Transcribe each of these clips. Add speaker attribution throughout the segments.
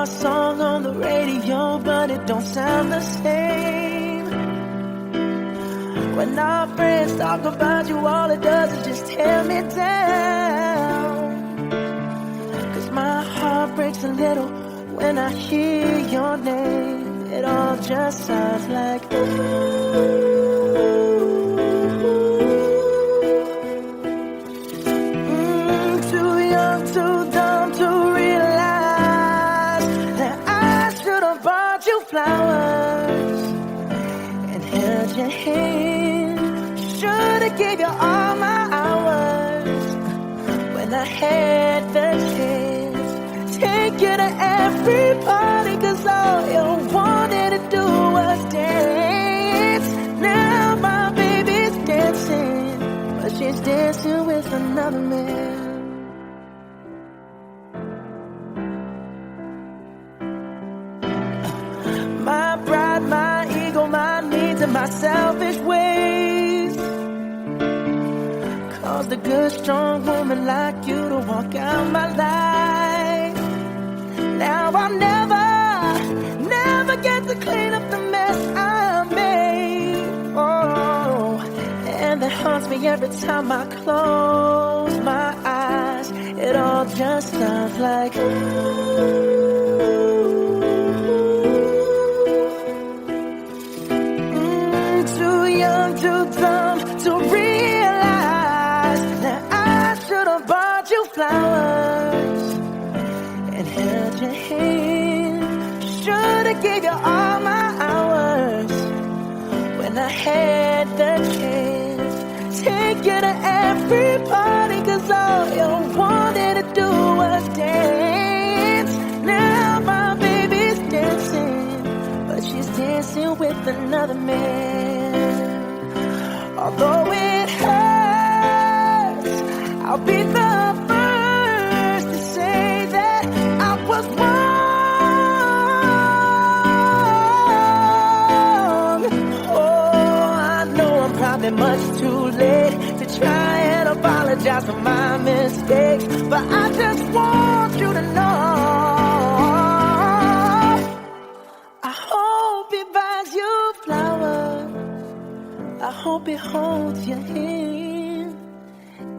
Speaker 1: song on the radio, but it don't sound the same. When our friends talk about you, all it does is just tear me down. 'Cause my heart breaks a little when I hear your name. It all just sounds like ooh. Too young, too dumb to realize that I should have bought you flowers and held your hand. Should have gave you all my hours when I had the chance. Take you to every party, 'cause all you wanted to do was dance. Now my baby's dancing, but she's dancing with another man. My pride, my ego, my needs, and my selfish ways caused a good, strong woman like you to walk out my life. Now I'll never get to clean up the mess I made. Oh, and that haunts me every time I close my eyes. It all just sounds like ooh. Too young, too dumb to realize that I should have bought you flowers and held your hand. Should have gave you all my hours when I had the chance. Take you to every party, 'cause all you wanted to do was dance. Now my baby's dancing, but she's dancing with another man. Although it hurts, I'll be the first to say that I was wrong. Oh, I know I'm probably much too late to try and apologize for my mistakes, but I just want you to know I hope he buys you flowers. I hope he holds your hand,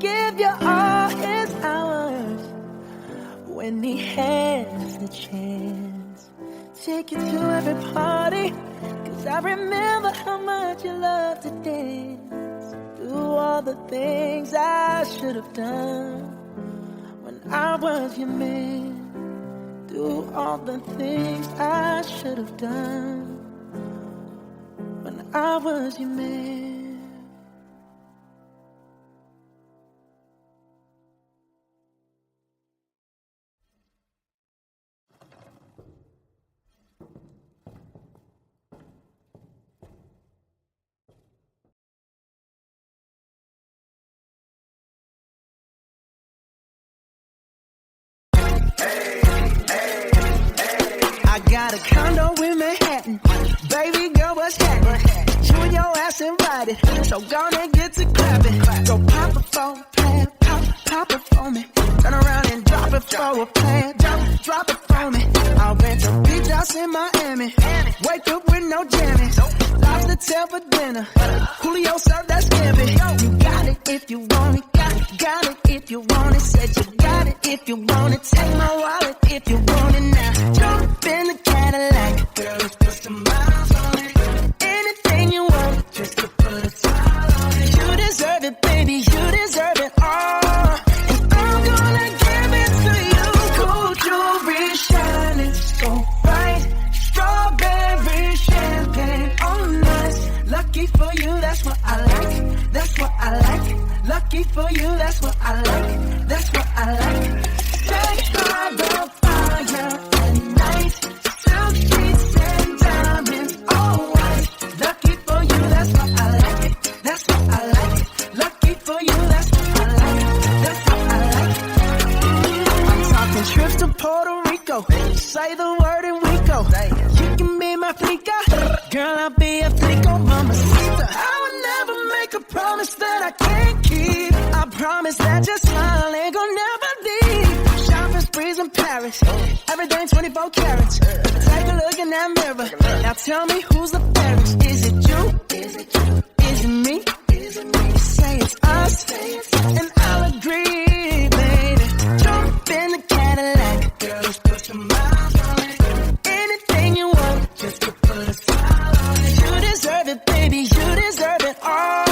Speaker 1: give you all his hours when he has the chance. Take you to every party, 'cause I remember how much you loved to dance. Do all the things I should have done when I was your man. Do all the things I should have done when I was your man. I got a condo in Manhattan. Baby girl, what's happening? You and your ass invited, so gonna get to clapping. Go pop it for a plan, pop it for me. Turn around and drop it for a plan, drop it for me. I'll rent a beach house in Miami. Wake up with no jammies. Lobster tail for dinner. Julio served that scampi. You got it if you want it. Got it if you want it. Said you got it if you want it. Take my wallet if you want it now. Jump in the Cadillac. Girl, let's put some miles on it. Anything you want, just to put a smile on it. You deserve it, baby. You deserve it all. And I'm gonna give it to you. Gold jewelry shining so bright. Strawberry champagne on us. Lucky for you, that's what I like. That's what I like. Lucky for you, that's what I like. That's what I like. Sex by the fire at night. Silk streets and diamonds, all white. Lucky for you, that's what I like. That's what I like. Lucky for you, that's what I like. That's what I like. I'm talking trips to Puerto Rico. Say the word and we go. You can be my flica. Girl, I'll be a flico, mamacita. I would never make a promise that I can't keep. I promise that your smile ain't gonna never leave. Shopping sprees in Paris. Paris. Everything 24 carats. Take a look in that mirror. Now tell me who's the fairest. Is it you? Is it me? You say it's us, and I'll agree, baby. Jump in the Cadillac. Girl, let's put some miles on it. Anything you want, just to put a smile on it. You deserve it, baby. You deserve it all.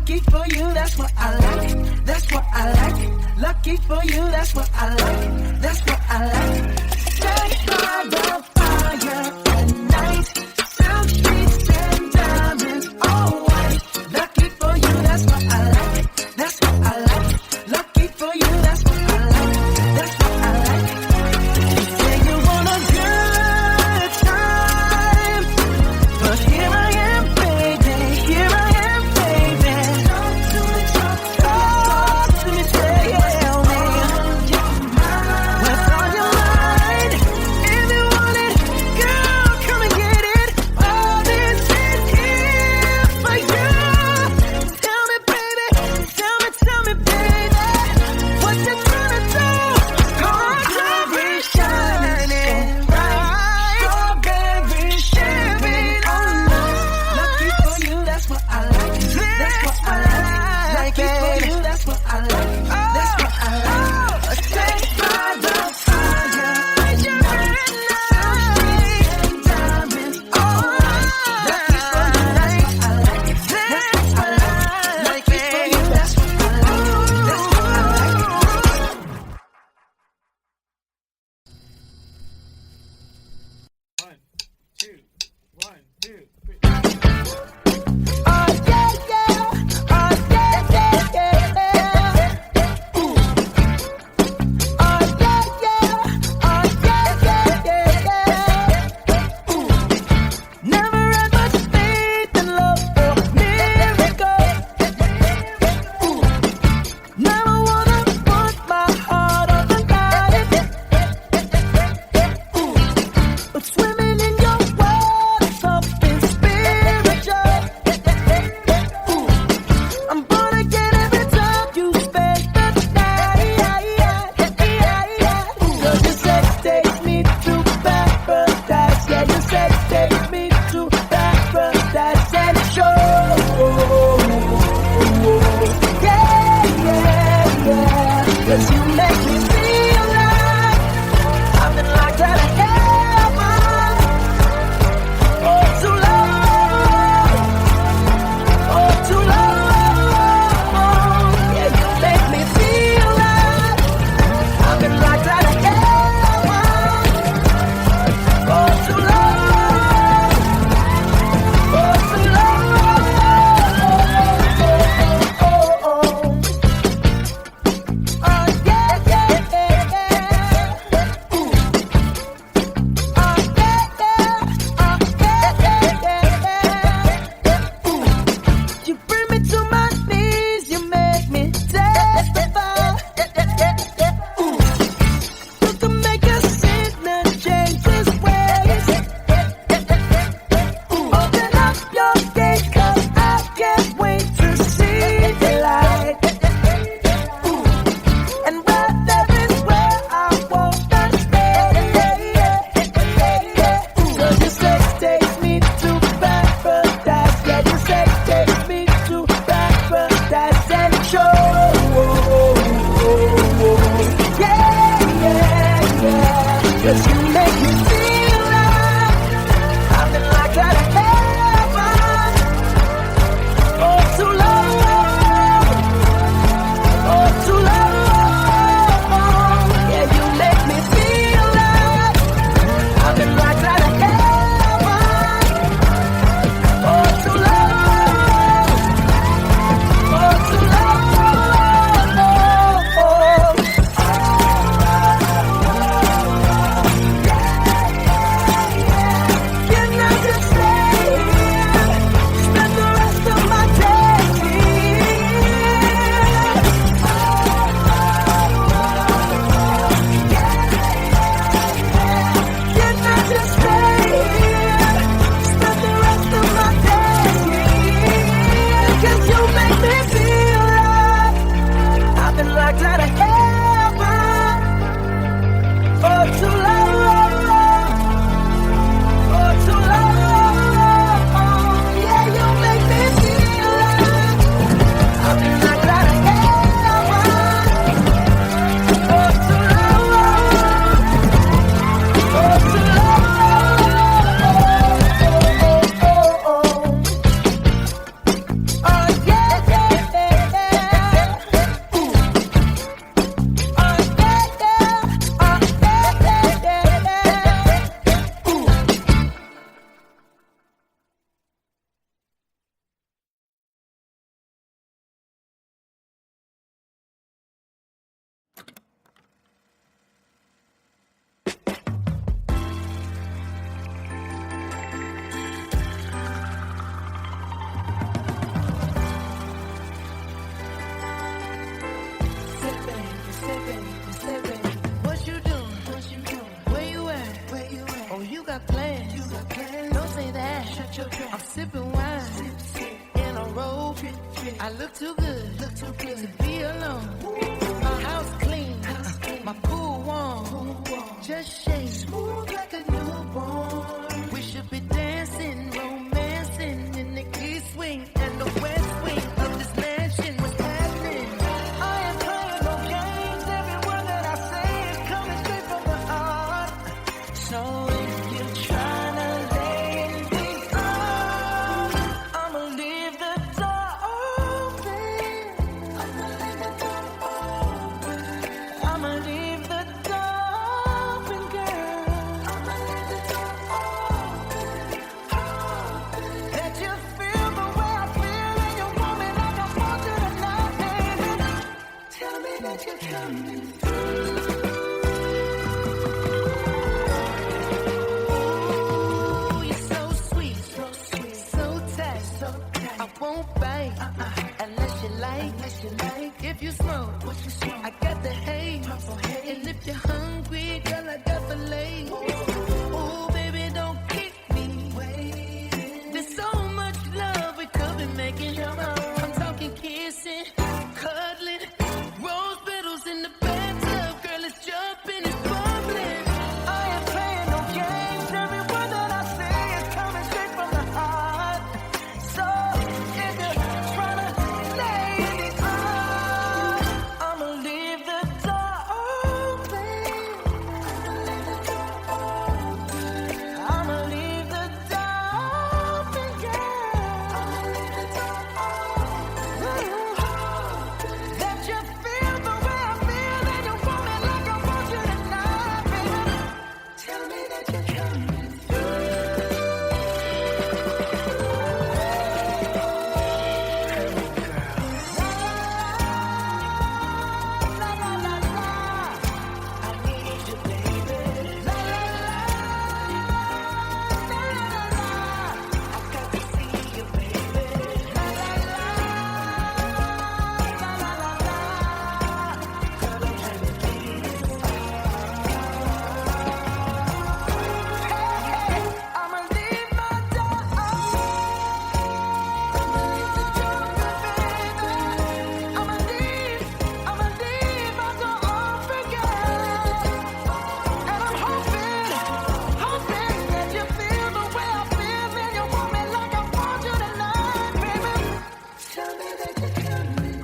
Speaker 1: Lucky for you, that's what I like. That's what I like. Lucky for you, that's what I like. That's what I like. Set by the fire at night. Silk streets and diamonds, all white. Lucky for you, that's what I like. That's what I like. Lucky for you, that's what I like. That's what I like. You say you want a good time, but here I am, baby. Here I am. Talk to me, tell me. I'm sipping wine in a robe. I look too good to be alone. My house clean, my pool warm. Just shake smooth like a newborn. We should be dancing, romancing in the east wing and the west wing of this mansion. What's happening? I ain't playing no games. Every word that I say is coming straight from the heart. So if you're trying to lay in these arms, I'ma leave the door open. I'ma leave the door open. I'ma leave the door open, girl. I'ma leave the door open. Let you feel the way I feel, and you want me like I want you tonight, baby. Tell me that you're coming through. Ooh, you're so sweet, so tight. I won't bite unless you like. If you smoke, I got the haze. And if you're hungry, girl, I got the lace. Ooh, baby, don't keep me waiting. There's so much love we could be making. I'm talking kissing, cuddling, rose petals in the bathtub. Girl, it's jumping, it's bubbling. I ain't playing no games. Every word that I say is coming straight from the heart. So if you're trying to lay in these arms, I'ma leave the door open. I'ma leave the door open, girl. I'ma leave the door open. Let you feel the way I feel, and you want me like I want you tonight, baby. Tell me that you're coming through. La la la la, I need you, baby. La la la, la la la, I got to see you, baby. La la la, la la la la, girl, I'm trying to get it. Hey, I'ma leave my door open. I'ma leave the door open, baby. I'ma leave my door open, girl. And I'm hoping that you feel the way I feel, and you want me like I want you tonight, baby. Tell me that you're coming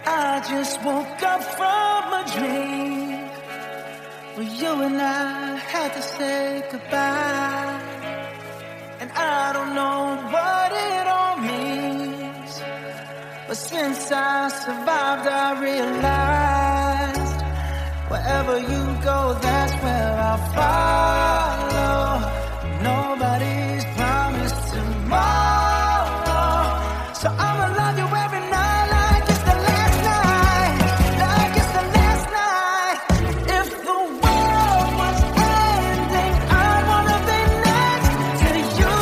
Speaker 1: I just woke up from a dream where you and I had to say goodbye. And I don't know what it all means, but since I survived, I realized wherever you go, that's where I'll follow. Nobody's promised tomorrow, so I'ma love you every night like it's the last night, like it's the last night. If the world was ending, I wanna be next to you.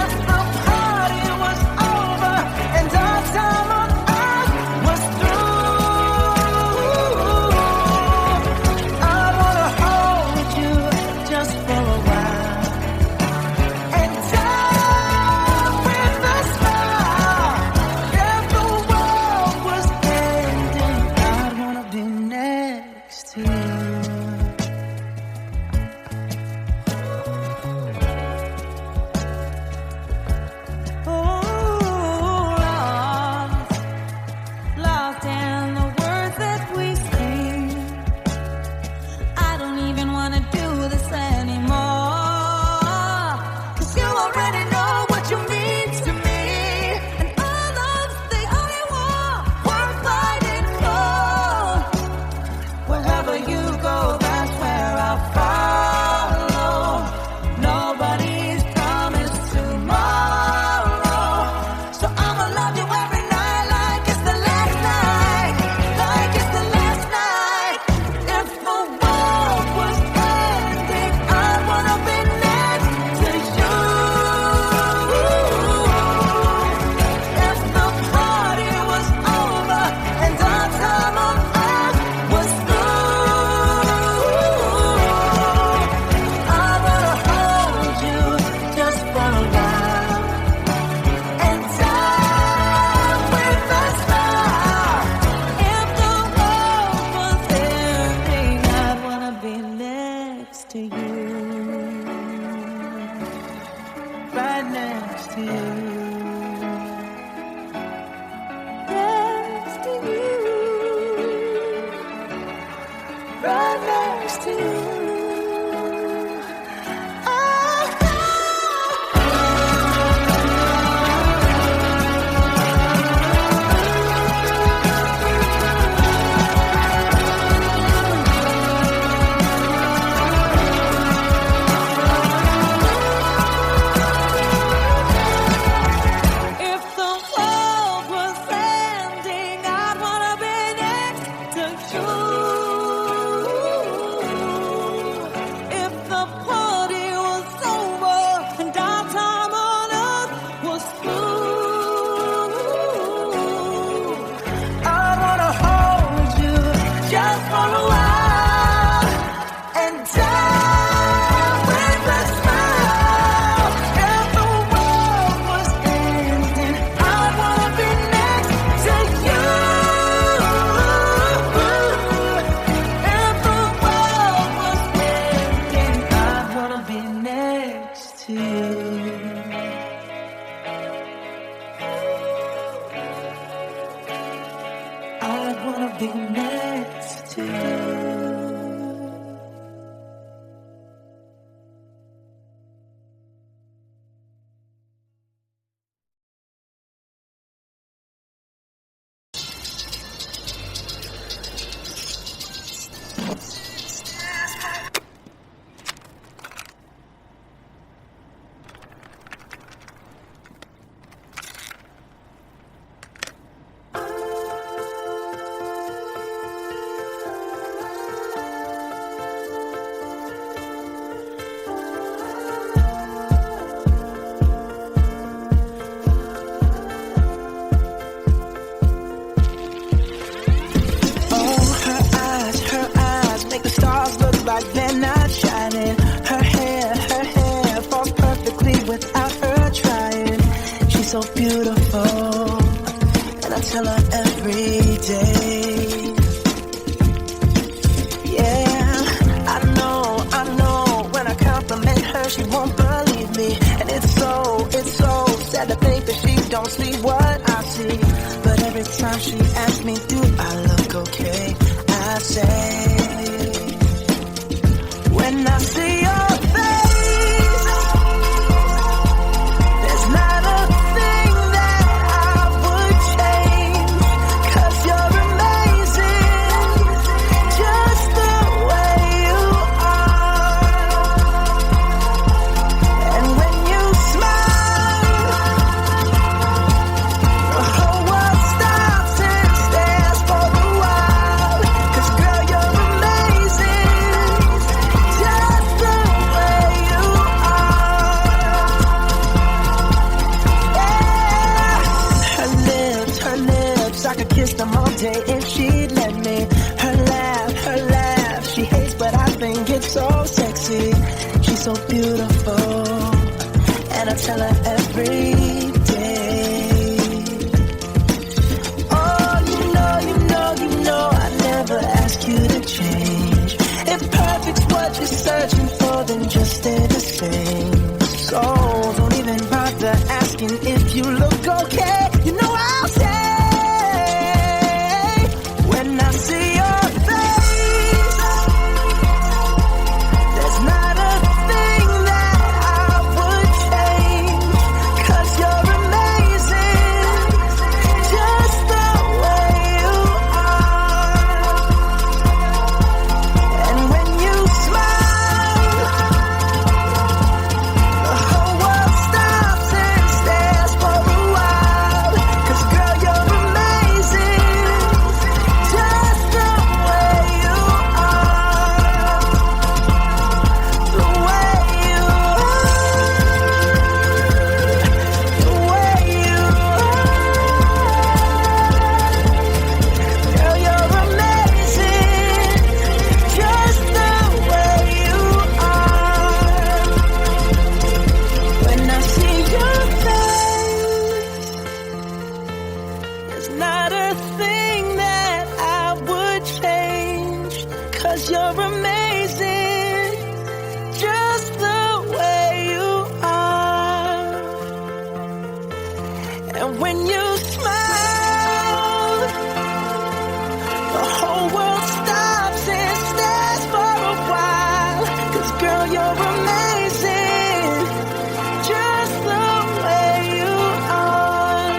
Speaker 1: If the party was over and our time on earth was through, next to you.
Speaker 2: So beautiful, and I tell her every day. Yeah, I know, when I compliment her, she won't believe me. And it's so sad to think that she don't see what I see. But every time she asks me, do I look okay? I say, when I see your face, there's not a thing that I would change. 'Cause you're amazing, just the way you are. And when you smile, the whole world stops and stares for a while. 'Cause girl, you're amazing, just the way you are. Yeah. Her lips, I could kiss them all day if she'd let me. Her laugh, she hates but I think it's so sexy. She's so beautiful, and I tell her every day. Oh, you know, I never ask you to change. you're amazing, just the way you are. And when you smile, the whole world stops and stares for a while. 'Cause girl, you're amazing, just the way you are.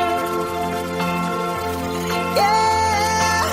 Speaker 2: Yeah.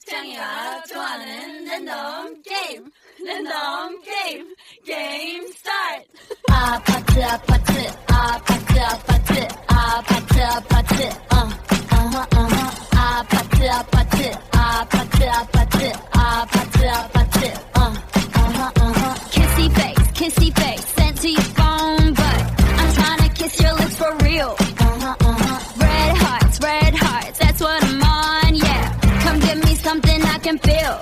Speaker 3: 짱이가 좋아하는 랜덤 게임 랜덤 게임 게임 스타트 아파트 아파트 아파트 아파트 아파트 아파트 아파트 아파트 아파트 아파트 아파트 아파트 kissy face sent to your phone but I'm trying to kiss your lips for real red hearts that's what I'm on yeah come give me something I can feel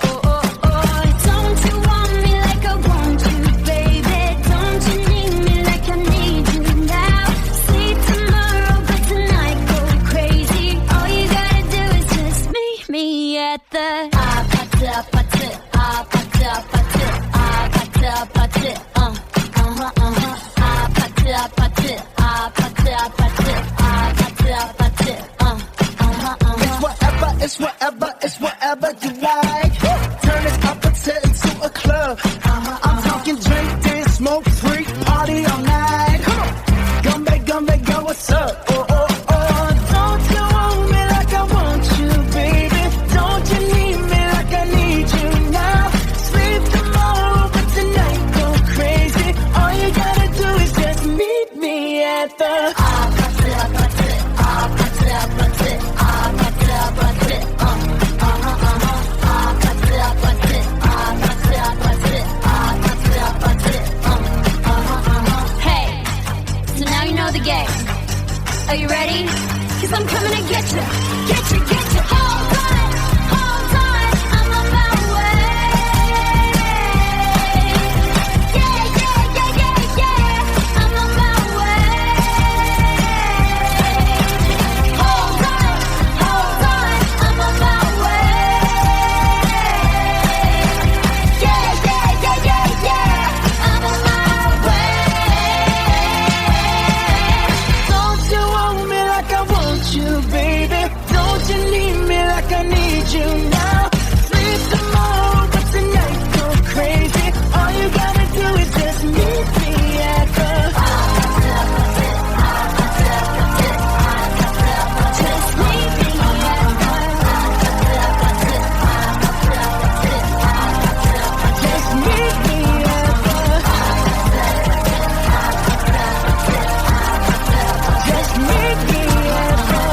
Speaker 3: don't you want me like I want you baby don't you need me like I need you now sleep tomorrow but tonight go crazy all you gotta do is just meet me at the 아파트 아파트 아파트 아파트 아파트 아파트 아파트 아파트 아파트 아파트 아파트
Speaker 1: It's whatever, it's whatever you like. Turn this opposite into a club. I'm talking drink, dance, smoke, freak, party all night. Gumbe, go, what's up? Don't you want me like I want you, baby? Don't you need me like I need you now? Sleep tomorrow, but tonight go crazy. All you gotta do is just meet me at the
Speaker 3: 아파트 아파트 아파트 아파트 아파트 아파트 아파트 아파트 아파트 아파트 Hey, so now you know the game. Are you ready? 'Cause I'm coming to get you, get you, get you. Hold on, I'm on my way. Yeah, I'm on my way. Hold on, I'm on my way. Yeah, I'm on my way.
Speaker 1: Don't you want me like I want you, baby? Don't you need me like I need you now? Sleep tomorrow, but tonight go crazy. All you gotta do is just meet me at the
Speaker 3: Just meet me
Speaker 1: just meet me at the just meet me at the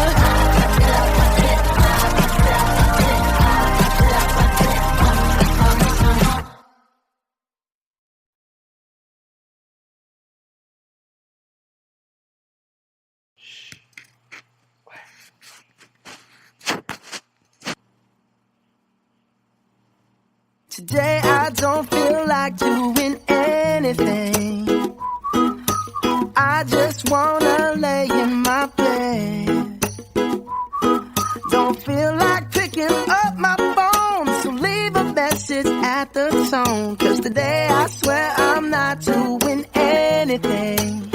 Speaker 1: Today I don't feel like doing anything. I just wanna lay in my bed. Don't feel like picking up my phone, so leave a message at the tone. 'Cause today I swear I'm not doing anything.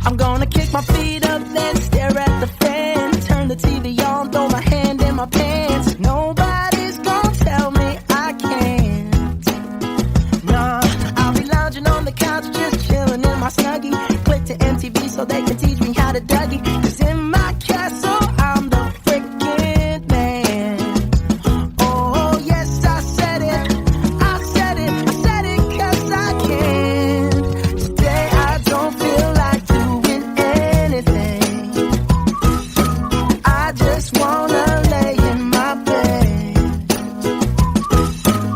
Speaker 1: I'm gonna kick my feet up, then stare at the fan. Turn the TV on, throw my hand in my pants. Nobody's gonna tell me I can't. Nah, I'll be lounging on the couch, just chilling in my Snuggie. Click to MTV so they can teach me how to Dougie. 'Cause in my castle, I'm the freaking man. Oh, yes, I said it. I said it 'cause I can. Today I don't feel like doing anything. I just wanna lay in my bed.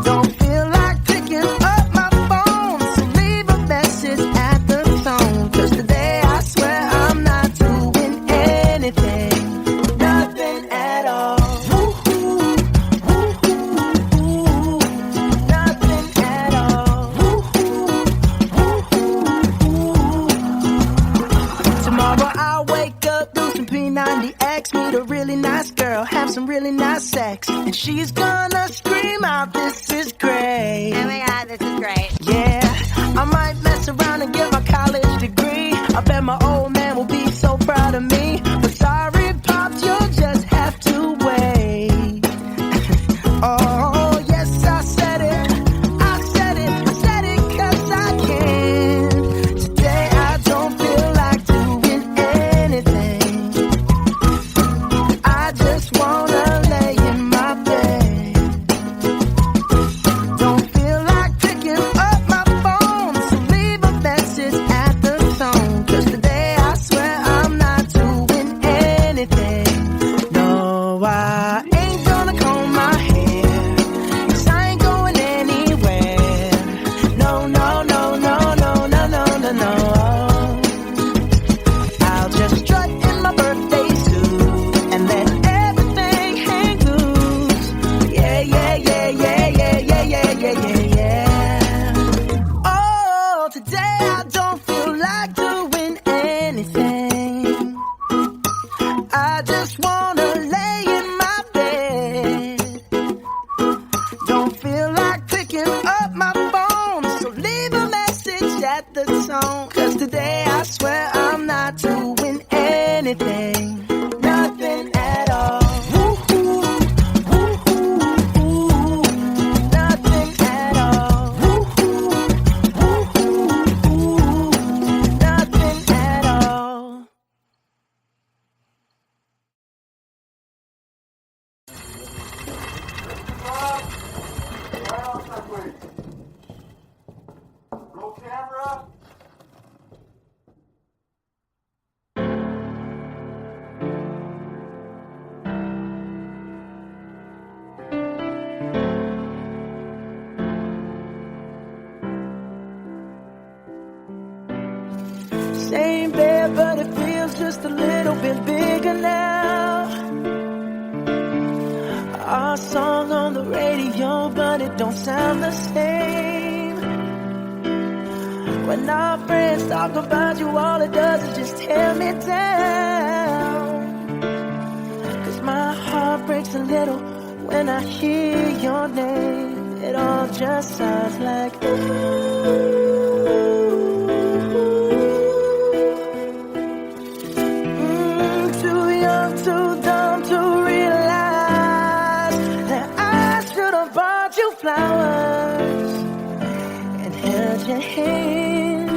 Speaker 1: Don't feel like picking up my phone, so leave a message at the tone. 'Cause today I swear I'm not doing anything. Nothing at all. Woo-hoo, woo-hoo, nothing at all. Woo-hoo, woo-hoo. Tomorrow I'll wake up, do some P90X, meet a really nice girl, have some really nice sex, and she's gonna scream out, "This is great."
Speaker 3: Oh my god, this is great.
Speaker 1: Yeah, I might mess around and get my college degree. I bet my old man will be so proud of me. But sorry, Pops, you'll just have to wait. Oh, yes, I said it. I said it 'cause I can. Today I don't feel like doing anything. I just wanna lay in my bed.
Speaker 2: I just wanna lay in my bed. Don't feel like picking up my phone, so leave a message at the tone. 'Cause today I swear I'm not doing anything, nothing at all. Same bed, but it feels just a little bit bigger now. Our song on the radio, but it don't sound the same. When our friends talk about you, all it does is just tear me down. 'Cause my heart breaks a little when I hear your name. It all just sounds like ooh. Too dumb to realize that I should have bought you flowers and held your hand.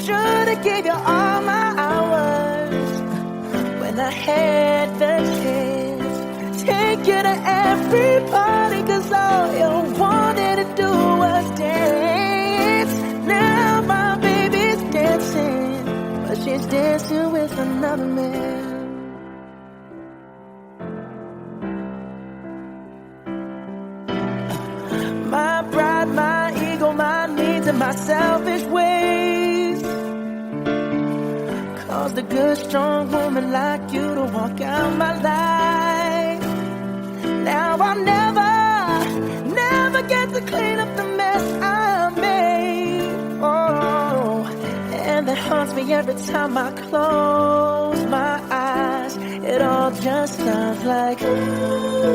Speaker 2: Should have gave you all my hours when I had the chance. Take you to every party, 'cause all you wanted to do was dance. Now my baby's dancing, but she's dancing with another man. My pride, my ego, my needs, and my selfish ways caused a good, strong woman like you to walk out my life. Now I'll never get to clean up the mess I made. Oh, and that haunts me every time I close my eyes. It all just sounds like ooh.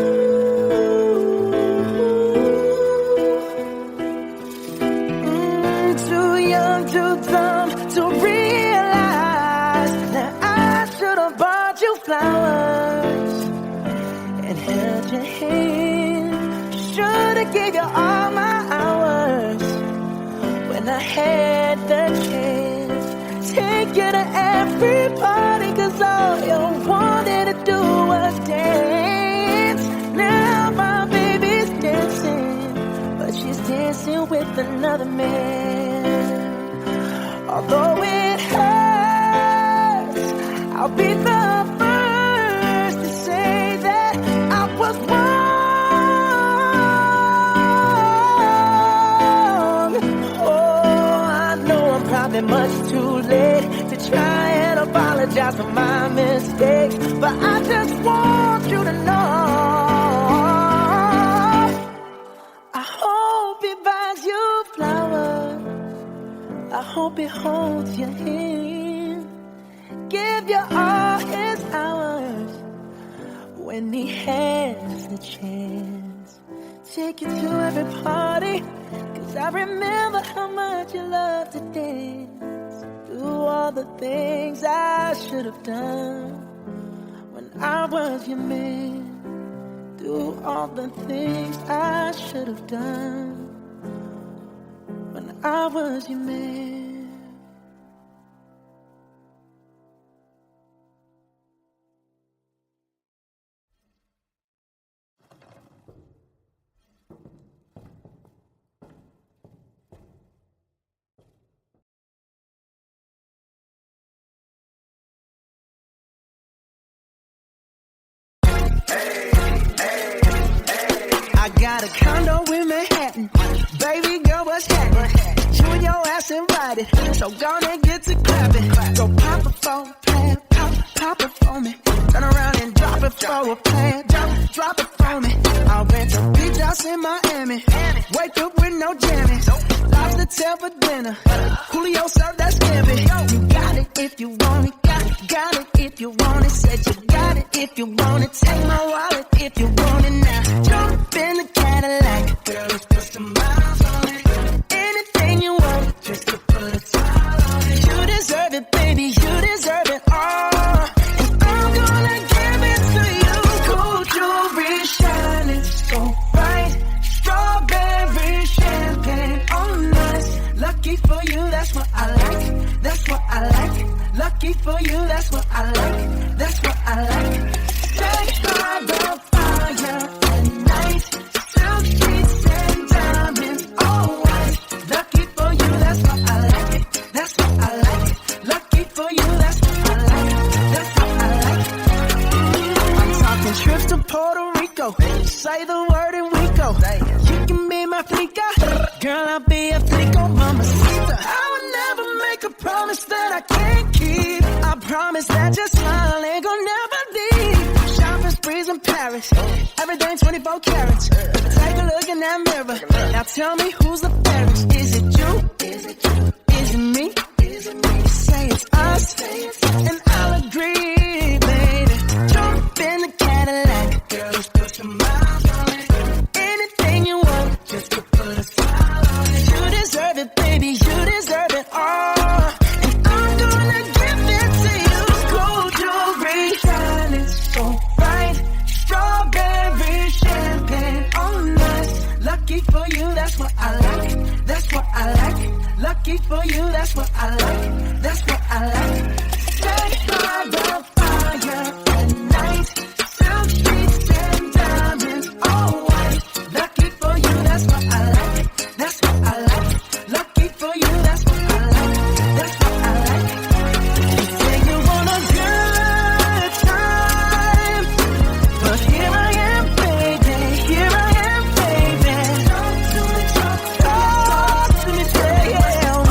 Speaker 2: Too dumb to realize that I should have bought you flowers and held your hand. Should have gave you all my hours when I had the chance. Take you to every party, 'cause all you wanted to do was dance. Now my baby's dancing, but she's dancing with another man. Although it hurts, I'll be the first to say that I was wrong. Oh, I know I'm probably much too late to try and apologize for my mistakes, but I just want you to know I hope he buys you flowers. I hope he holds your hand, give you all his hours when he has the chance. Take you to every party, 'cause I remember how much you loved to dance. Do all the things I should have done when I was your man. Do all the things I should have done when I was your man.
Speaker 1: I got a condo in Manhattan. Baby girl, what's happening? You and your ass invited, so gonna get to clapping. Go pop it for a plan, pop it for me. Turn around and drop it for a plan, drop it for me. I went to beach house in Miami. Wake up with no jammies. Lobster tail for dinner. Julio served that scampi. You got it if you want it. Got it if you want it. Said you got it if you want it. Take my wallet if you want it now. Jump in the Cadillac. Girl, let's put some miles on it. Anything you want, just to put a smile on it. You deserve it, baby. You deserve it all. And I'm gonna give it to you. Gold jewelry shining so bright. Strawberry champagne on us. Lucky for you, that's what I like. That's what I like. Lucky for you, that's what I like. That's what I like. Set by the fire at night. Silk streets and diamonds, all white. Lucky for you, that's what I like. That's what I like. Lucky for you, that's what I like. That's what I like. I'm talking trips to Puerto Rico. Say the word and we go. You can be my flica. Girl, I'll be a flico, mamacita. I would never make a promise that I can't keep. I promise that your smile ain't gonna never leave. Shopping sprees in Paris. Everything 24 carats. Take a look in that mirror. Now tell me who's the fairest. Is it you? Is it you? Is it me? Is it me? Say it's us. And I'll agree, baby. Jump in the Cadillac. Girl, let's put some miles on it. Anything you want, just to put a smile on it. You deserve it, baby. You deserve it all. And I'm gonna give it to you. Gold jewelry shining so bright. Strawberry champagne on us. Lucky for you, that's what I like. That's what I like. Lucky for you, that's what I like. That's what I like. Set by the fire at night. Silk streets and diamonds, all white. Lucky for you, that's what I like. That's what I like. Lucky for you, that's what I like. That's what I like. You say you want a good time, but here I am, baby. Here I am, baby. Talk to me, tell me.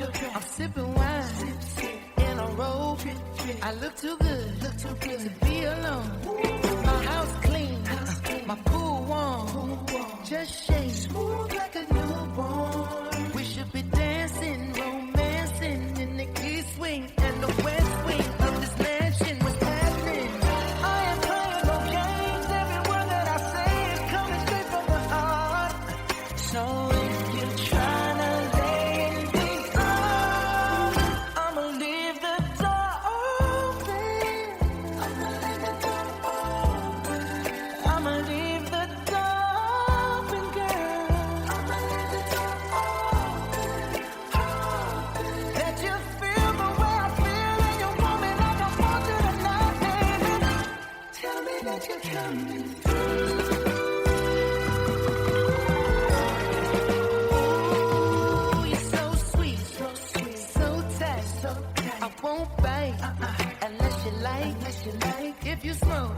Speaker 2: I'm sipping wine in a robe. I look too good to be alone. My house clean, my pool warm. Just shake smooth like a newborn. We should be dancing, romancing in the east wing and the west wing of this mansion. What's happening? I ain't playing no games. Every word that I say is coming straight from the heart. So if you're trying to lay in these arms, I'ma leave the door open. I'ma leave the door open, girl. That you feel the way I feel and you want me like I want you tonight, baby. Tell me that you're coming through. You're so sweet, so tight. I won't bite unless you like. If you smoke,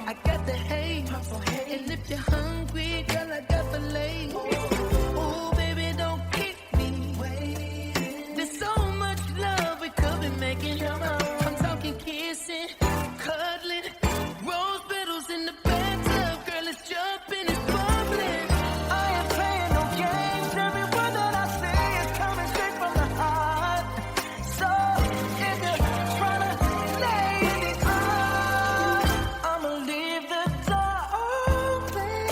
Speaker 2: I got the haze. And if you're hungry, girl, I got the lace. Oh, baby, don't keep me waiting. There's so much love we could be making. I'm talking kissing, cuddling, rose petals in the bathtub. Girl, it's jumping, it's bubbling. I ain't playing no games. Every word that I say is coming straight from the heart. So if you're trying to lay in these arms, I'ma leave the door open.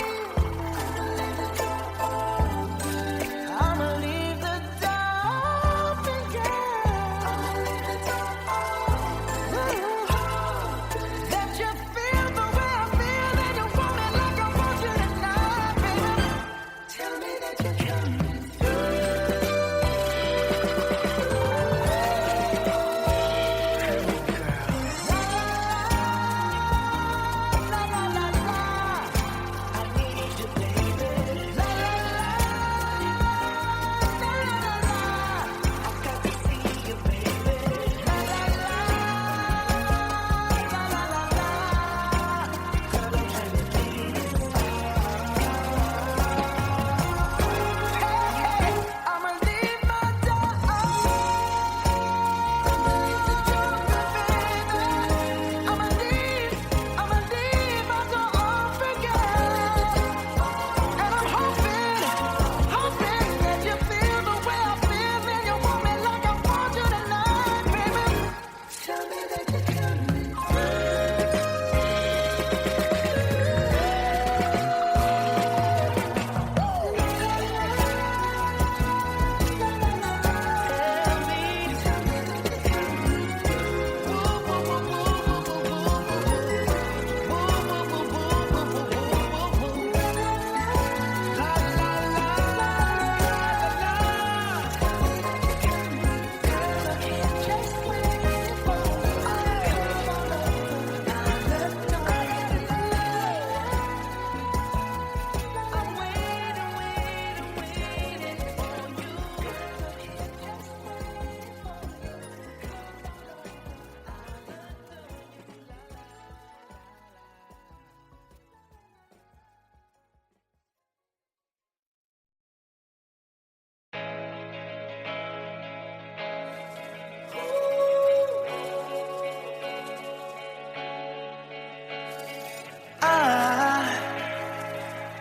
Speaker 2: I'ma leave the door open, girl. That you feel the way I feel and you want me like I want you tonight, baby. Tell me that you're coming through. La la la la, I need you, baby. La la la, la la la, I got to see you, baby. La la la, la la la la, girl, I'm trying to be this. Hey, I'ma leave my door open. I'ma leave the door open, baby. I'ma leave my door open, girl. And I'm hoping that you feel the way I feel and you want me like I want you tonight, baby. Tell me that you're coming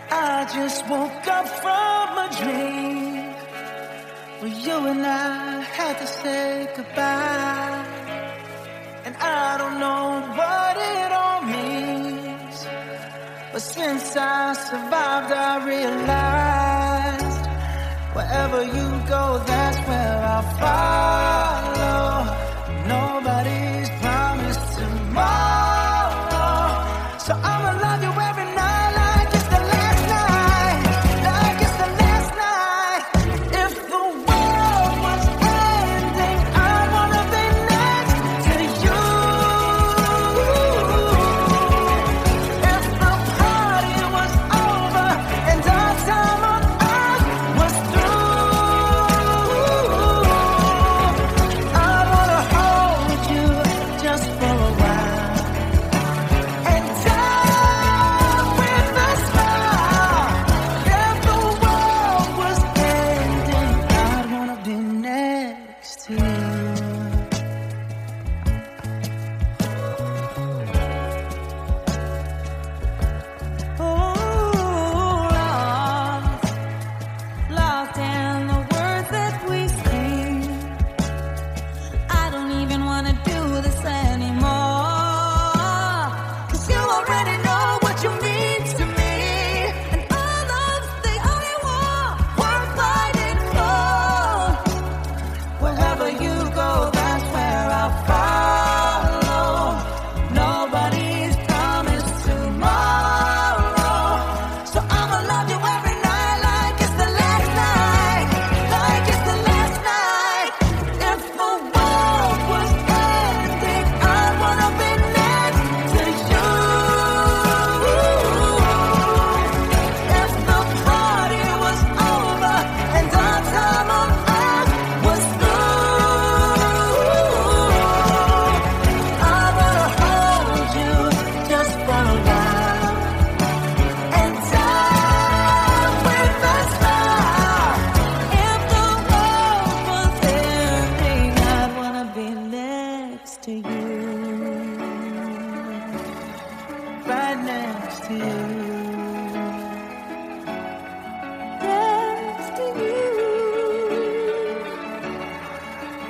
Speaker 2: I just woke up from a dream where you and I had to say goodbye. And I don't know what it all means, but since I survived, I realized wherever you go, that's where I'll follow. Nobody's promised tomorrow, so I'ma love you every night like it's the last night, like it's the last night. If the world was ending, I wanna be next to you. If the party was over and our time on earth was through,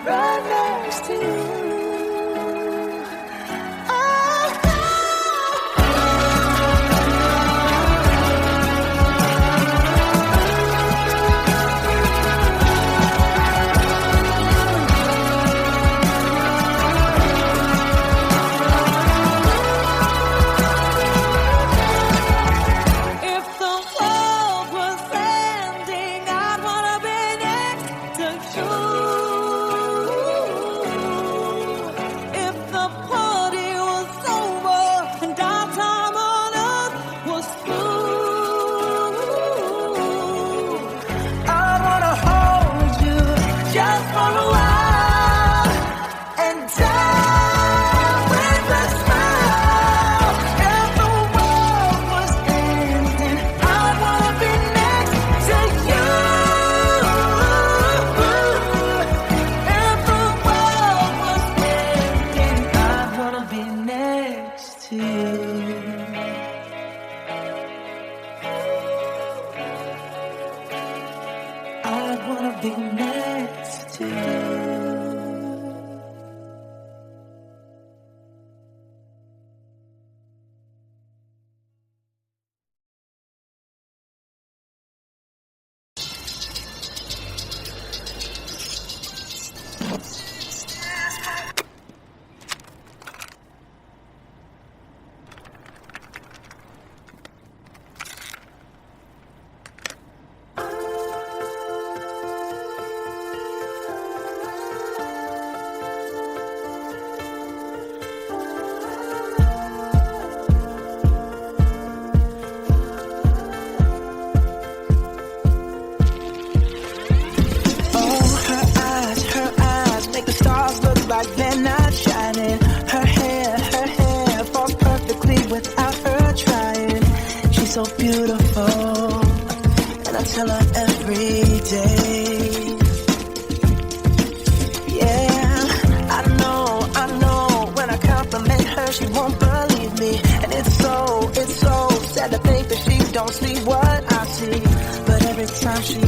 Speaker 2: right next to you. So beautiful, and I tell her every day. Yeah, I know, when I compliment her, she won't believe me. And it's so sad to think that she don't see what I see. But every time she